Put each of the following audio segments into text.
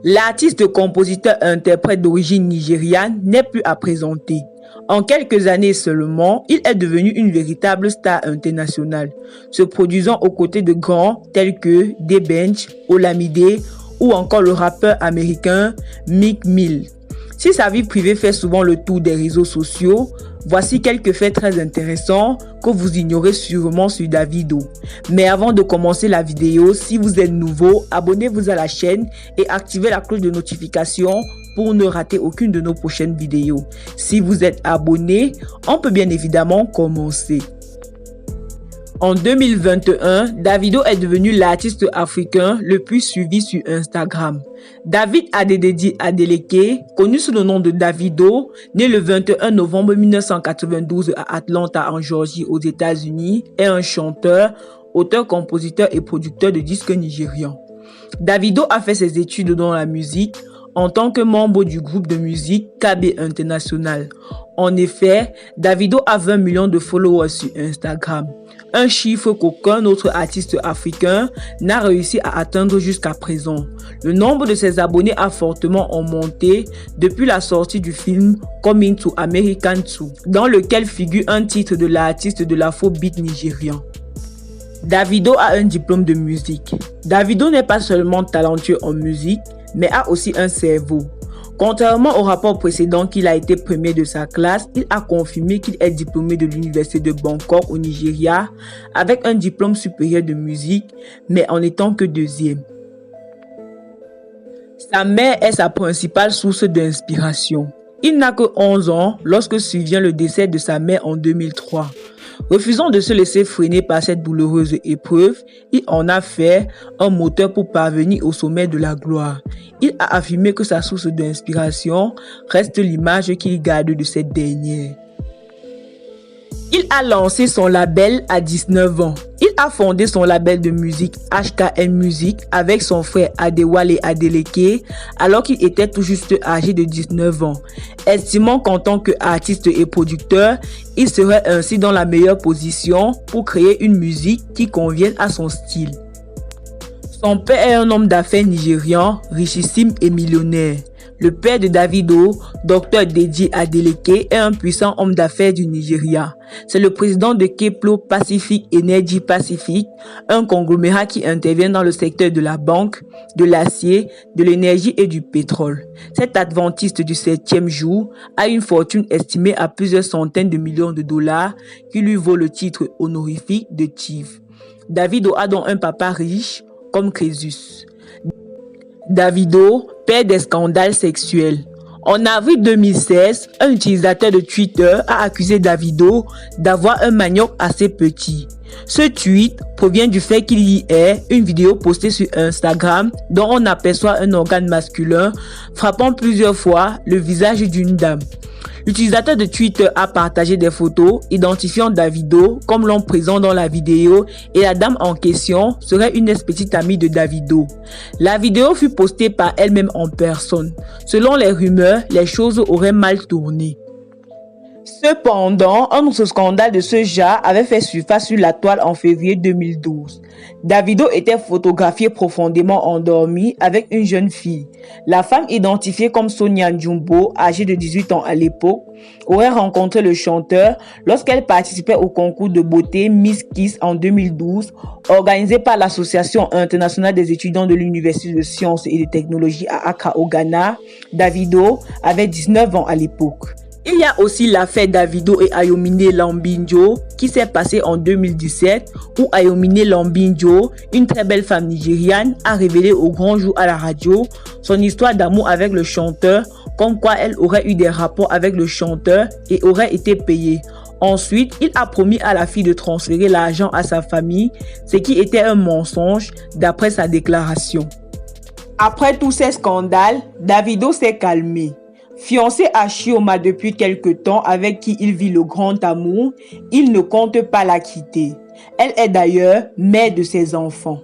L'artiste compositeur-interprète d'origine nigériane n'est plus à présenter. En quelques années seulement, il est devenu une véritable star internationale, se produisant aux côtés de grands tels que D'banj, Olamide ou encore le rappeur américain Meek Mill. Si sa vie privée fait souvent le tour des réseaux sociaux, voici quelques faits très intéressants que vous ignorez sûrement sur Davido. Mais avant de commencer la vidéo, si vous êtes nouveau, abonnez-vous à la chaîne et activez la cloche de notification pour ne rater aucune de nos prochaines vidéos. Si vous êtes abonné, on peut bien évidemment commencer. En 2021, Davido est devenu l'artiste africain le plus suivi sur Instagram. David Adededi Adeleke, connu sous le nom de Davido, né le 21 novembre 1992 à Atlanta en Géorgie aux États-Unis, est un chanteur, auteur, compositeur et producteur de disques nigérian. Davido a fait ses études dans la musique en tant que membre du groupe de musique KB International. En effet, Davido a 20 millions de followers sur Instagram, un chiffre qu'aucun autre artiste africain n'a réussi à atteindre jusqu'à présent. Le nombre de ses abonnés a fortement augmenté depuis la sortie du film Coming to America 2, dans lequel figure un titre de l'artiste de l'afrobeat nigérian. Davido a un diplôme de musique. Davido n'est pas seulement talentueux en musique, mais a aussi un cerveau. Contrairement au rapport précédent qu'il a été premier de sa classe, il a confirmé qu'il est diplômé de l'université de Bangkok au Nigeria avec un diplôme supérieur de musique, mais en étant que deuxième. Sa mère est sa principale source d'inspiration. Il n'a que 11 ans lorsque survient le décès de sa mère en 2003. Refusant de se laisser freiner par cette douloureuse épreuve, il en a fait un moteur pour parvenir au sommet de la gloire. Il a affirmé que sa source d'inspiration reste l'image qu'il garde de cette dernière. Il a lancé son label à 19 ans. Il a fondé son label de musique HKN Music avec son frère Adewale Adeleke alors qu'il était tout juste âgé de 19 ans, estimant qu'en tant qu'artiste et producteur, il serait ainsi dans la meilleure position pour créer une musique qui convienne à son style. Son père est un homme d'affaires nigérian, richissime et millionnaire. Le père de Davido, Dr Deji Adeleke, est un puissant homme d'affaires du Nigeria. C'est le président de Kepler Pacific Energy Pacific, un conglomérat qui intervient dans le secteur de la banque, de l'acier, de l'énergie et du pétrole. Cet adventiste du 7e jour a une fortune estimée à plusieurs centaines de millions de dollars qui lui vaut le titre honorifique de Chief. Davido a donc un papa riche comme Crésus. Davido, père des scandales sexuels. En avril 2016, un utilisateur de Twitter a accusé Davido d'avoir un manioc assez petit. Ce tweet provient du fait qu'il y ait une vidéo postée sur Instagram dont on aperçoit un organe masculin frappant plusieurs fois le visage d'une dame. L'utilisateur de Twitter a partagé des photos identifiant Davido comme l'homme présent dans la vidéo et la dame en question serait une ex-petite amie de Davido. La vidéo fut postée par elle-même en personne. Selon les rumeurs, les choses auraient mal tourné. Cependant, un autre scandale de ce genre avait fait surface sur la toile en février 2012. Davido était photographié profondément endormi avec une jeune fille. La femme, identifiée comme Sonia Njumbo, âgée de 18 ans à l'époque, aurait rencontré le chanteur lorsqu'elle participait au concours de beauté Miss Kiss en 2012, organisé par l'Association internationale des étudiants de l'Université de sciences et de technologie à Accra au Ghana. Davido avait 19 ans à l'époque. Il y a aussi l'affaire Davido et Ayomine Lambinjo qui s'est passée en 2017 où Ayomine Lambinjo, une très belle femme nigériane, a révélé au grand jour à la radio son histoire d'amour avec le chanteur, comme quoi elle aurait eu des rapports avec le chanteur et aurait été payée. Ensuite, il a promis à la fille de transférer l'argent à sa famille, ce qui était un mensonge d'après sa déclaration. Après tous ces scandales, Davido s'est calmé. Fiancé à Chioma depuis quelque temps avec qui il vit le grand amour, il ne compte pas la quitter. Elle est d'ailleurs mère de ses enfants.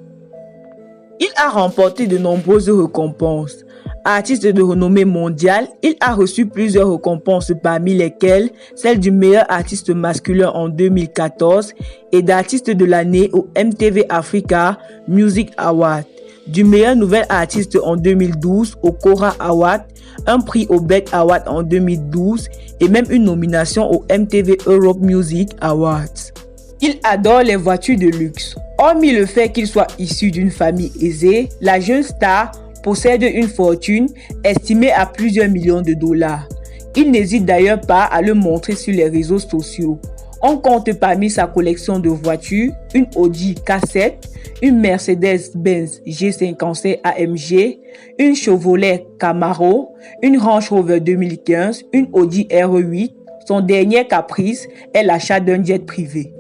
Il a remporté de nombreuses récompenses. Artiste de renommée mondiale, il a reçu plusieurs récompenses parmi lesquelles celle du meilleur artiste masculin en 2014 et d'artiste de l'année au MTV Africa Music Award. du meilleur nouvel artiste en 2012 au Cora Award, un prix au BET Award en 2012 et même une nomination au MTV Europe Music Awards. Il adore les voitures de luxe. Hormis le fait qu'il soit issu d'une famille aisée, la jeune star possède une fortune estimée à plusieurs millions de dollars. Il n'hésite d'ailleurs pas à le montrer sur les réseaux sociaux. On compte parmi sa collection de voitures une Audi K7, une Mercedes-Benz G57 AMG, une Chevrolet Camaro, une Range Rover 2015, une Audi R8. Son dernier caprice est l'achat d'un jet privé.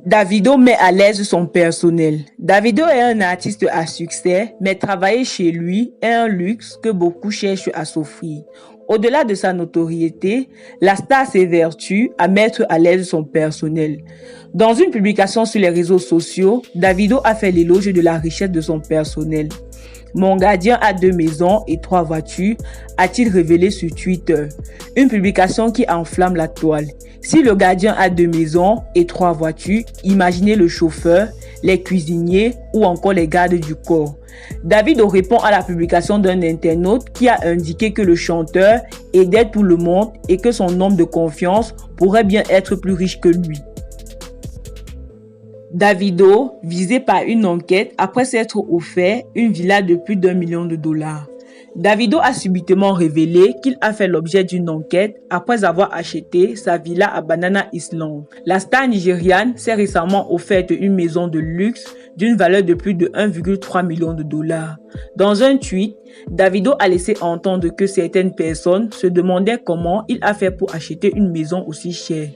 Davido met à l'aise son personnel. Davido est un artiste à succès, mais travailler chez lui est un luxe que beaucoup cherchent à s'offrir. Au-delà de sa notoriété, la star s'évertue à mettre à l'aise son personnel. Dans une publication sur les réseaux sociaux, Davido a fait l'éloge de la richesse de son personnel. Mon gardien a 2 maisons et 3 voitures, a-t-il révélé sur Twitter. Une publication qui enflamme la toile. Si le gardien a 2 maisons et 3 voitures, imaginez le chauffeur, les cuisiniers ou encore les gardes du corps. Davido répond à la publication d'un internaute qui a indiqué que le chanteur aidait tout le monde et que son homme de confiance pourrait bien être plus riche que lui. Davido, visé par une enquête après s'être offert une villa de plus d'1 million de dollars. Davido a subitement révélé qu'il a fait l'objet d'une enquête après avoir acheté sa villa à Banana Island. La star nigériane s'est récemment offerte une maison de luxe d'une valeur de plus de 1,3 million de dollars. Dans un tweet, Davido a laissé entendre que certaines personnes se demandaient comment il a fait pour acheter une maison aussi chère.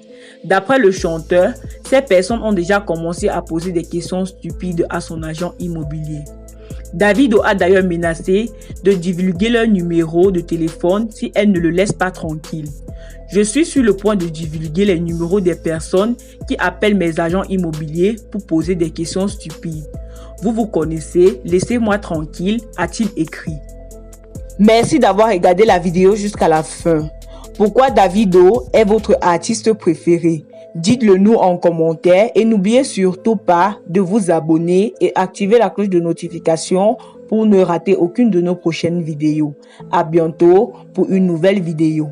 D'après le chanteur, ces personnes ont déjà commencé à poser des questions stupides à son agent immobilier. Davido a d'ailleurs menacé de divulguer leur numéro de téléphone si elle ne le laisse pas tranquille. Je suis sur le point de divulguer les numéros des personnes qui appellent mes agents immobiliers pour poser des questions stupides. Vous vous connaissez, laissez-moi tranquille, a-t-il écrit. Merci d'avoir regardé la vidéo jusqu'à la fin. Pourquoi Davido est votre artiste préféré? Dites-le nous en commentaire et n'oubliez surtout pas de vous abonner et activer la cloche de notification pour ne rater aucune de nos prochaines vidéos. À bientôt pour une nouvelle vidéo.